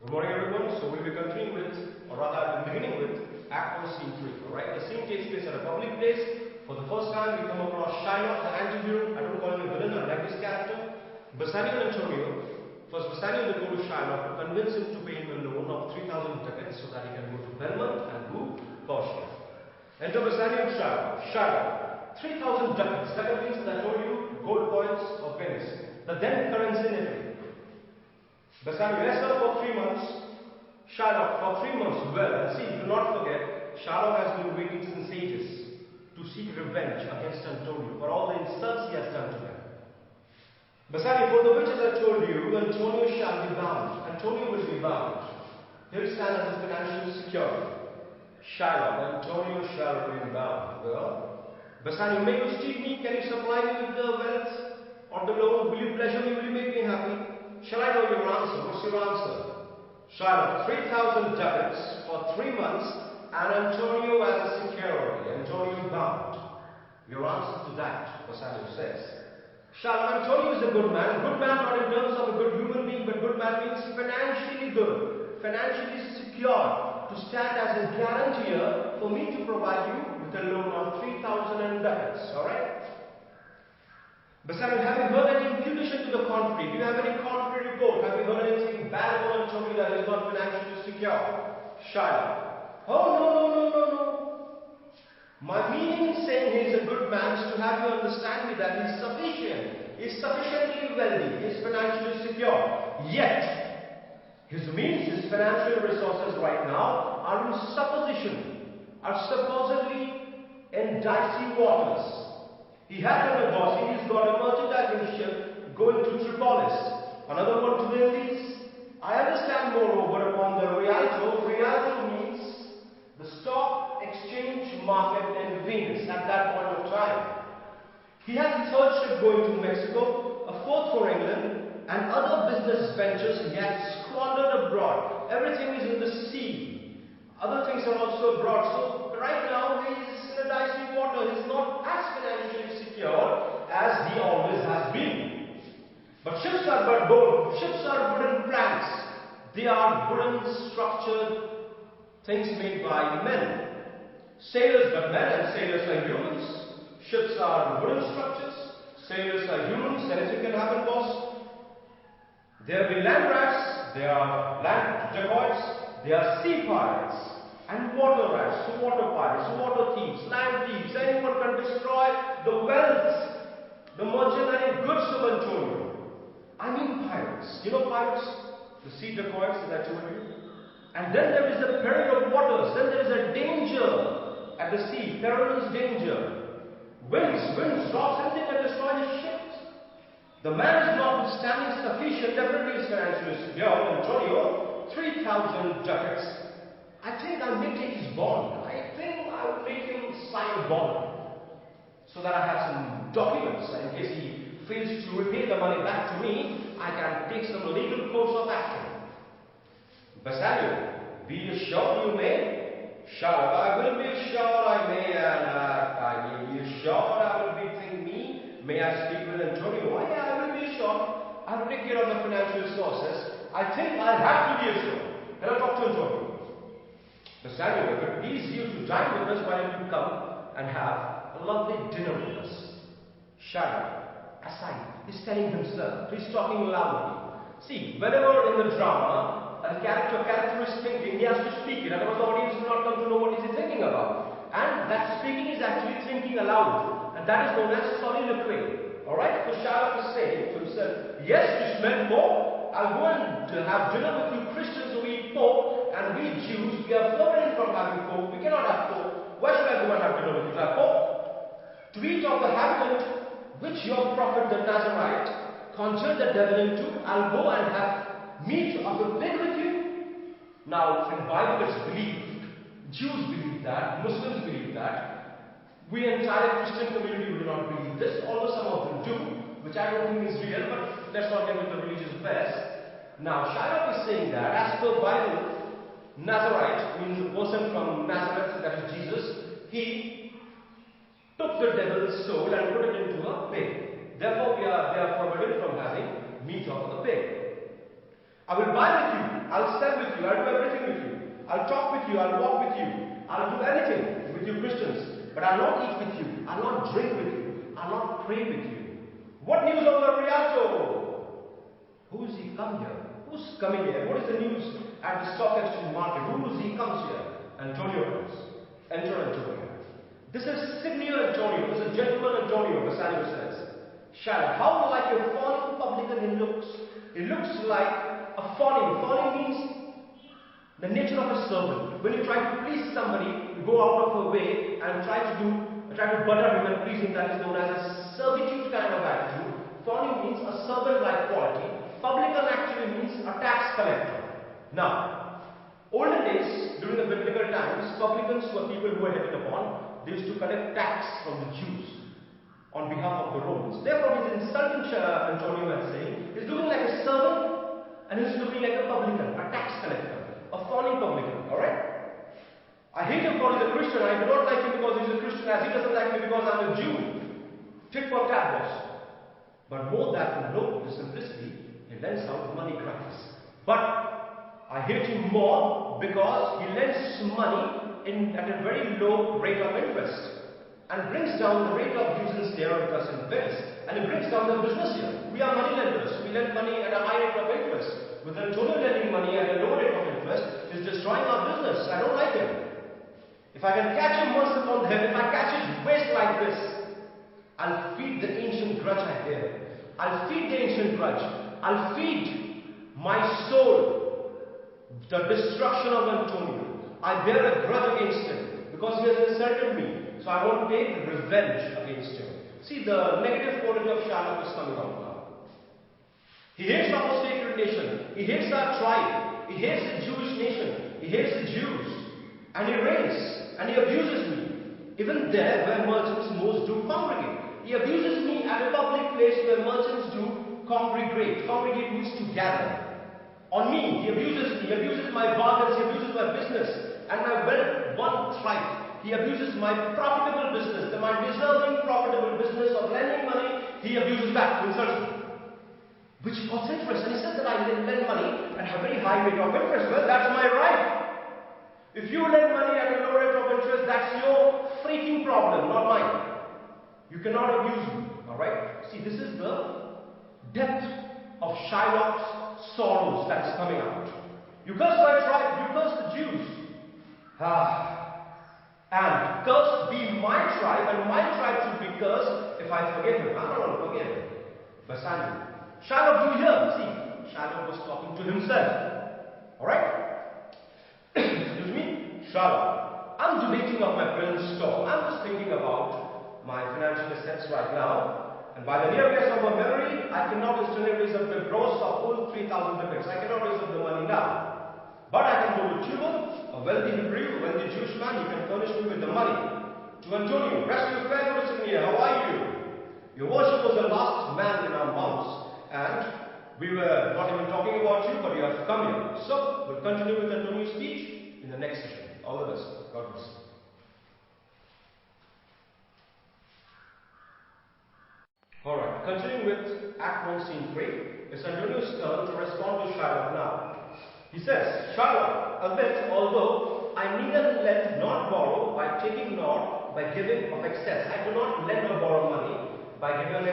Good morning, everyone. So we'll be continuing with, or rather I'll be beginning with, Act 1, Scene 3. Alright, the scene takes place at a public place. For the first time, we come across Shylock, the anti-hero. I don't call him a villain, I like this character. Bassanio and Antonio. First, Bassanio will go to Shylock to convince him to pay him a loan of 3,000 ducats so that he can go to Belmont and do Portia. Enter Bassanio and Shylock. Shylock, 3,000 ducats. Ducat means, as I told you, gold coins of Venice, the then currency in Italy. Bassanio, yes sir, for 3 months. Shylock, for 3 months. Well, and see, do not forget, Shylock has been waiting since ages to seek revenge against Antonio for all the insults he has done to him. Bassanio, for the which, as I told you, Antonio shall be bound. Antonio will be bound. He'll stand as a financial security. Shylock, Antonio shall remain bound. Well, Bassanio, may you cheat me? Can you supply me with the wealth or the loan? Will you pleasure me? Will you make me happy? Shall I know your answer? What's your answer? Shylock, 3,000 ducats for 3 months and Antonio as a security. Antonio bound. Your answer to that, Bassanio says. Shylock, Antonio is a good man. Good man not in terms of a good human being, but good man means financially good, financially secure, to stand as a guarantor for me to provide you with a loan of 3,000 ducats. Alright? Bassanio, have you heard any imputation to the contrary? Do you have any contrary report? Have you heard anything bad about Antonio that is not financially secure? Shylock, oh no. My meaning in saying he is a good man is to have you understand me that he is sufficient. He is sufficiently wealthy. He is financially secure. Yet, his means, his financial resources right now are in supposition, are supposedly in dicey waters. He had a negotiation, he's got a merchandising ship going to Tripolis, another one to the Indies. I understand moreover upon the Rialto means the stock exchange market in Venice at that point of time. He has a third ship going to Mexico, a fourth for England, and other business ventures he had squandered abroad. Everything is in the sea. Other things are also abroad. So right now he is in a dicey water. He is not as financially secure as he always has been. But ships are but bone. Ships are wooden planks. They are wooden structured things made by men. Sailors but men, and sailors are humans. Ships are wooden structures. Sailors are humans. Anything can happen, boss. There will be land rats. There are land dacoits. They are sea pirates and water rats, water pirates, water thieves, land thieves. Anyone can destroy the wealth, the merchandise goods of Antonio. I mean pirates. You know pirates? The sea dacoits that I told you. And then there is the peril of waters. Then there is a danger at the sea, perilous danger. Winds, drops, anything can destroy the ships. The man is notwithstanding sufficient, definitely is financially secure. Antonio, 3,000 ducats. I think I may take his bond. I think I will make him sign a bond so that I have some documents. In case he fails to repay the money back to me, I can take some legal course of action. Bassanio, be assured you may. Shylock, I will be assured I may, and I may be assured I will bethink me. May I speak with Antonio? Why, yeah, I will be assured. I will take care of the financial resources. I think I have to be assured. Can I talk to Antonio? Bassanio, if it please you to dine with us, why don't you come and have a lovely dinner with us? Shylock, aside, he's telling himself, he's talking loudly. See, whenever in the drama, a character is thinking, he has to speak it, otherwise the audience will not come to know what he's thinking about. And that speaking is actually thinking aloud, and that is known as soliloquy. Alright, so Shylock is saying to himself, yes, you smell pork. I'll go and have dinner with you Christians who eat pork, and we Jews, we are forbidden from having pork. We cannot have pork. Why should I go and have dinner with you? To have pork? To eat of the habitant which your prophet the Nazarite conjured the devil into, I'll go and have meat of a pig with you. Now, in the Bible it's believed. Jews believe that, Muslims believe that. We entire Christian community do not believe this, although some of them do, which I don't think is real, but let's not get into the religious affairs. Now, Shylock is saying that, as per Bible, Nazarite means the person from Nazareth, that is Jesus, he took the devil's soul and put it into a pig. Therefore, they are forbidden from having meat of the pig. I will buy with you. I'll sell with you. I'll do everything with you. I'll talk with you. I'll walk with you. I'll do anything with you Christians. But I'll not eat with you. I'll not drink with you. I'll not pray with you. What news on the Rialto? Who is he come here? Who's coming here? What is the news at the stock exchange market? Who is he comes here? Antonio comes. Enter Antonio. This is senior Antonio. This is gentleman Antonio, Bassanio says. Shallow. How like a fawning publican he looks. He looks like a fawning. Fawning means the nature of a servant. When you try to please somebody, you go out of your way and try to butter him and please him. That is known as a servitude kind of attitude. Fawning means a servant-like quality. Publican actually means a tax collector. Now, olden days, during the biblical times, publicans were people who were hated upon. They used to collect tax from the Jews on behalf of the Romans. Therefore, he's insulting Antonio and saying, he's looking like a servant and he's looking like a publican, a tax collector, a fawning publican. Alright? I hate him because he's a Christian. I do not like him because he's a Christian, as he doesn't like me because I'm a Jew. Tit for tat, boss. But more than no simplicity, he lends out money grants. But I hate him more because he lends money at a very low rate of interest and brings down the rate of use and stay or interest in bills, and it brings down the business here. We are money lenders. We lend money at a high rate of interest. With Antonio lending money at a low rate of interest, he's destroying our business. I don't like him. If I can catch him once upon the head, if I catch his waist like this, I'll feed the ancient grudge I bear. I'll feed the ancient grudge. I'll feed my soul the destruction of Antonio. I bear a grudge against him because he has insulted me. So I want to take revenge against him. See, the negative quality of Shalom is coming out now. He hates our sacred nation. He hates our tribe. He hates the Jewish nation. He hates the Jews. And he reigns. And he abuses me. Even there where merchants most do congregate. He abuses me at a public place where merchants do congregate. Congregate means to gather. On me, he abuses me. He abuses my bargains. He abuses my business. And my well-won tribe. He abuses my profitable business, my deserving profitable business of lending money. He abuses that, insults me. Which costs interest. And he says that I lend money at a very high rate of interest. Well, that's my right. If you lend money at a low rate of interest, that's your freaking problem, not mine. You cannot abuse me. Alright? See, this is the depth of Shylock's sorrows that is coming out. You curse my tribe, you curse the Jews. And cursed be my tribe, and my tribe should be cursed if I forgive him. I'm not going to forgive him. Bassanio. Shylock, you hear? See, Shylock was talking to himself. Alright? Excuse me? Shylock. I'm debating of my present store. I'm just thinking about my financial assets right now. And by the near guess of my memory, I cannot instantly raise up the gross of full 3,000 ducats. I cannot raise up the money now. But I can go to Tubal, a wealthy Hebrew, a wealthy Jewish man. He can furnish me with the money. To Antonio, rescue fair good here. How are you? Your worship was the last man in our mouths, and we were not even talking about you, but you have come here. So we'll continue with Antonio's speech in the next session. All the best. God bless you. Alright, continuing with Act 1, Scene 3, it's Antonio's turn to respond to Shylock now. He says, Shylock, albeit, although I neither lend nor borrow by taking nor by giving of excess. I do not lend or borrow money by giving an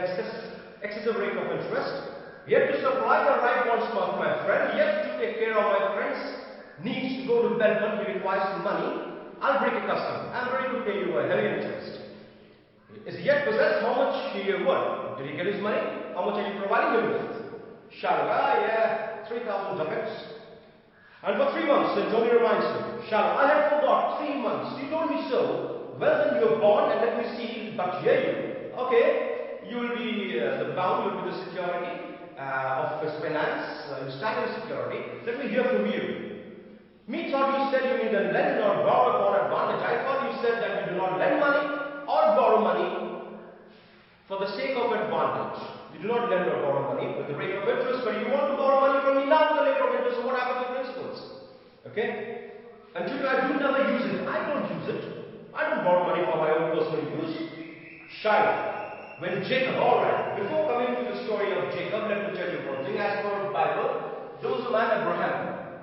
excessive rate of interest. Yet to supply the right wants of my friend, yet to take care of my friend's needs to go to Belmont, he requires money. I'll break a custom. I'm ready to pay you a heavy interest. Is he yet possessed? How much he would? Did he get his money? How much are you providing him with? Shylock, yeah, 3,000 ducats. And for 3 months, Antonio reminds him, Shylock, I had forgot 3 months. You told me so. Well, then you're born, and let me see, but hear you. Okay, you will be the bound, you will be the security of his finance, standing security. Let me hear from you. Me thought you said you neither lend nor borrow upon advantage. I thought you said that you do not lend money or borrow money for the sake of advantage. You do not lend or borrow money with the rate of interest, but you want to borrow money from me now with the rate of interest. So what happens to principles? Okay? Until I do never use it. I don't use it. I don't borrow money for my own personal use. Shylock. When Jacob, alright, before coming to the story of Jacob, let me tell you one thing. As per Bible, there was a man Abraham,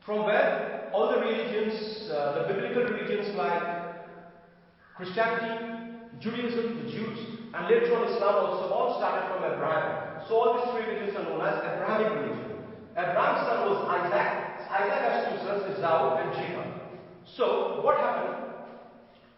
from where all the religions, the biblical religions like Christianity, Judaism, the Jews, and later on Islam also all started from Abraham. So all these three religions are known as Abrahamic religion. Abraham's son was Isaac. Isaac has two sons, Esau and Jacob. So what happened?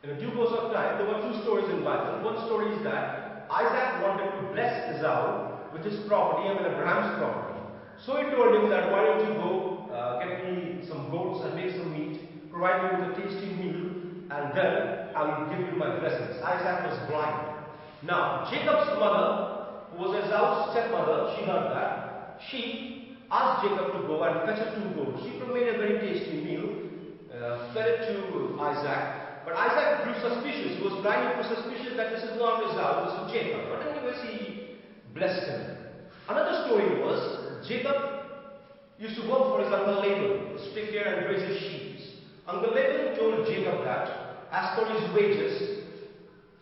In a due course of time, there were two stories in the Bible. One story is that Isaac wanted to bless Esau with his property, I mean Abraham's property. So he told him that, why don't you go get me some goats and make some meat, provide me with a tasty meal, and then I will give you my blessings. Isaac was blind. Now, Jacob's mother, who was Esau's stepmother, she heard that. She asked Jacob to go and fetch her two goats. She made a very tasty meal, fed it to Isaac. But Isaac grew suspicious. He was blind, he was suspicious that this is not Esau, this is Jacob. But anyways, he blessed him. Another story was, Jacob used to work for his uncle Laban, to take care and raise his sheep. Uncle Laban told Jacob that, as for his wages,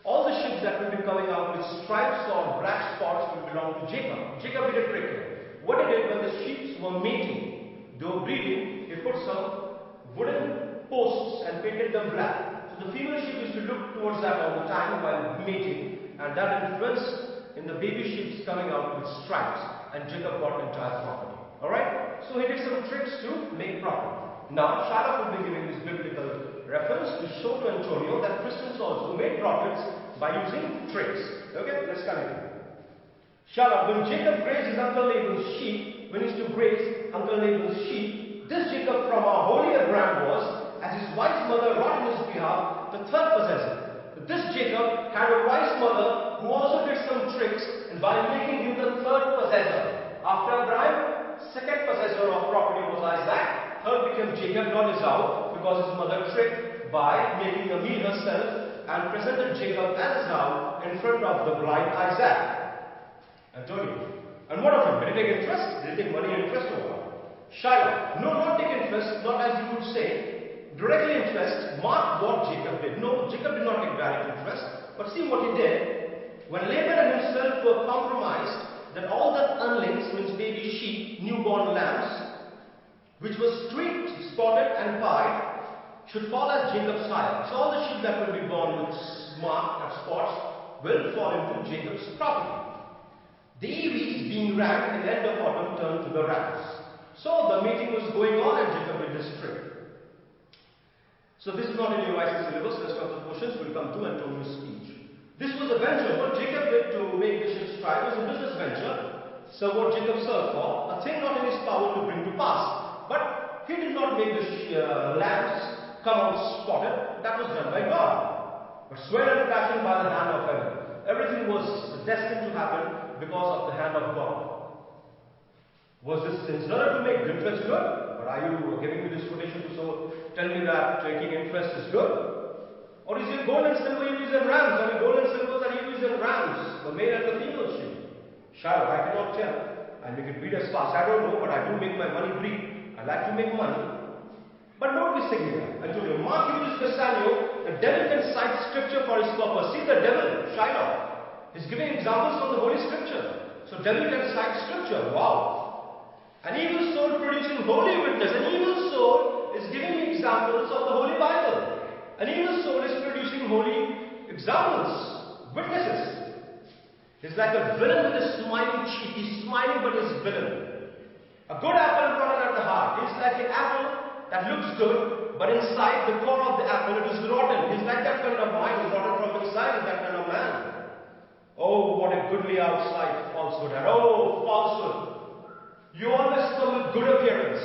all the sheep that will be coming out with stripes or black spots will belong to Jacob. Jacob did a trick here. What he did when the sheep were mating, they were breeding, he put some wooden posts and painted them black. The female sheep used to look towards that all the time while mating, and that influenced in the baby sheep coming out with stripes, and Jacob got entire property. Alright? So he did some tricks to make profit. Now, Shylock will be giving this biblical reference to show to Antonio that Christians also made profits by using tricks. Okay? Let's continue. Shylock, when Jacob grazed his uncle Laban's sheep, when he used to graze uncle Laban's sheep, this Jacob from our holy Abraham was, as his wise mother wrought in his behalf, the third possessor. This Jacob had a wise mother who also did some tricks, and by making him the third possessor. After Abraham, second possessor of property was Isaac, third became Jacob, not Esau, because his mother tricked by making a meal herself and presented Jacob as Esau in front of the blind Isaac. Antonio. And what of him? Did he take interest? Did he take money and interest or what? Shylock. No, not take interest, not as you would say. Directly interest, mark what Jacob did. No, Jacob did not take direct interest. But see what he did. When Laban and himself were compromised, that all the unlings, means baby sheep, newborn lambs, which were streaked, spotted and pied, should fall as Jacob's hire. So all the sheep that will be born with mark and spots will fall into Jacob's property. The EVs being ranked in the end of autumn turned to the rams. So the meeting was going on and Jacob did this trick. So this is not in your IC syllabus, rest of the portions will come to Antonio's speech. This was a venture. What Jacob did to make the ship strike was a business venture. So what Jacob served for, a thing not in his power to bring to pass. But he did not make the lambs come out spotted. That was done by God. But swayed and fashioned by the hand of heaven. Everything was destined to happen because of the hand of God. Was this sincere to make interest good? But are you giving me this quotation to tell me that taking interest is good? Or is it gold and silver you use in rams? Are the gold and silver that you use in rams, the male and the female sheep? Shylock, I cannot tell. I make it breed as fast. I don't know, but I do make my money breed. I like to make money. But don't be singular. I told you, Mark uses Bassanio, the devil can cite scripture for his purpose. See the devil, Shylock. He's giving examples from the Holy Scripture. So devil can cite scripture. Wow. An evil soul producing holy witness. An evil soul is giving me examples of the Holy Bible. An evil soul is producing holy examples, witnesses. He's like a villain with a smiling cheek. He's smiling but he's villain. A good apple rotten at the heart. He's like an apple that looks good, but inside the core of the apple it is rotten. He's like that kind of mind. He's rotten from inside. He's that kind of man. Oh, what a goodly outside falsehood. And oh, falsehood. You always come with good appearance,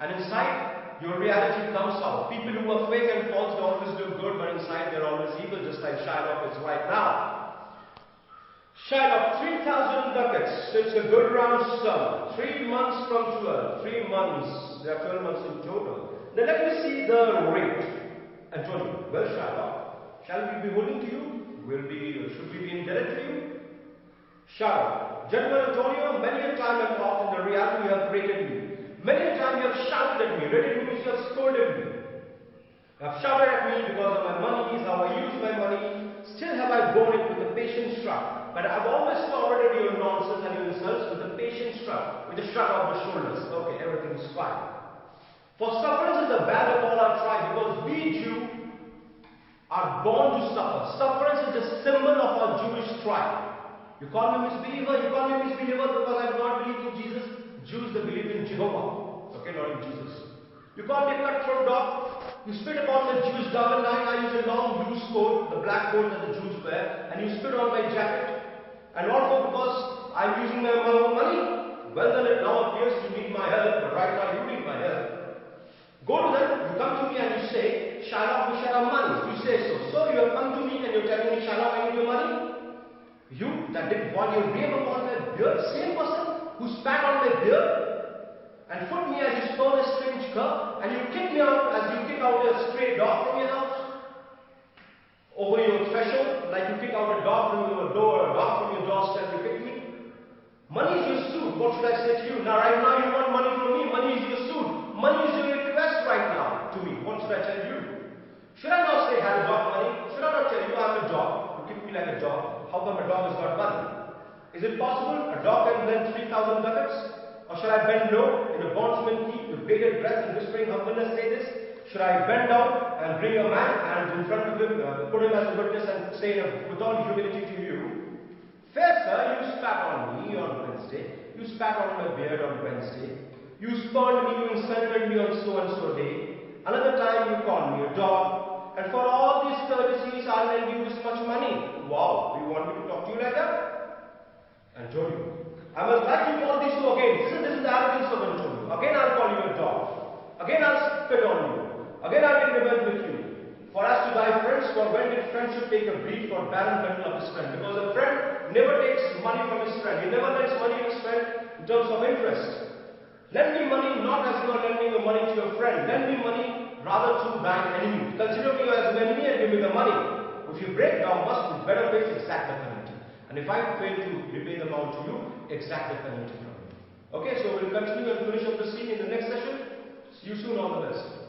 and inside your reality comes out. People who are fake and false, they always do good, but inside they're always evil, just like Shylock is right now. Shylock, 3,000 ducats. It's a good round sum. 3 months from 12. 3 months. There are 12 months in total. Now let me see the rate. Antonio, well, Shylock, shall we be holding to you? Should we be indebted to you? Shylock, General Antonio, many a time and often the reality you have rated me. Many a time you have shouted at me. Rated me means you have scolded me. You have shouted at me because of my money, how I use my money. Still have I borne it with a patient shrug. but I've always tolerated your nonsense and your insults with a patient shrug, with a shrug of the shoulders. Okay, everything is fine. For sufferance is the badge of all our tribe, because we Jews are born to suffer. Sufferance is the symbol of our Jewish tribe. You call me misbeliever, you call me misbeliever because I do not believe in Jesus. Jews, they believe in Jehovah. Okay, not in Jesus. You call me a cutthroat dog. You spit upon the Jewish garment. I use a long loose coat, the black coat that the Jews wear, and you spit on my jacket. And all for because I'm using my own money. Well then it now appears you need my help, but right now you need my help. Go to them, you come to me and you say, Shylock, we shall have money. You say so. So you have come to me and you're telling me, Shylock, I need your money? You that did while you rave upon my beard, same person who spat on my beard and put me as you spurn a strange cur, and you kick me out as you kick out a stray dog from your house, over your threshold, like you kick out a dog from your door, or a dog from your doorstep, you kick me. Money is your suit. What should I say to you? Now, right now, you want money from me. Money is your suit. Money is your request right now to me. What should I tell you? Should I not say, have a dog money? Should I not tell you, I'm a dog? You kick me like a dog. How come a dog has got money? Is it possible a dog can lend 3,000 ducats? Or shall I bend low in a bondsman key with bated breath and whispering humbleness say this? Should I bend down and bring a man and in front of him, put him as a witness and say with all humility to you, fair sir, you spat on me on Wednesday. You spat on my beard on Wednesday. You spurned me, you insulted me on so and so day. Another time you called me a dog. And for all these courtesies, I'll lend you this much money. Wow, do you want me to talk to you like that? Antonio, I must like you call these two again. This is the arrogance of Antonio. Again I'll call you a dog. Again I'll spit on you. Again I'll take revenge with you. For as to thy friends, for when did friendship take a breed for barren bundle of his friend? Because a friend never takes money from his friend. He never lends money to his friend in terms of interest. Lend me money not as you are lending your money to your friend. Lend me money rather to thine enemy. Consider me as an enemy and give me the money. If you break, thou must with better face exact the penalty. And if I fail to repay the amount to you, exact the penalty from me. Okay, so we'll continue and finish up the scene in the next session. See you soon, all the best.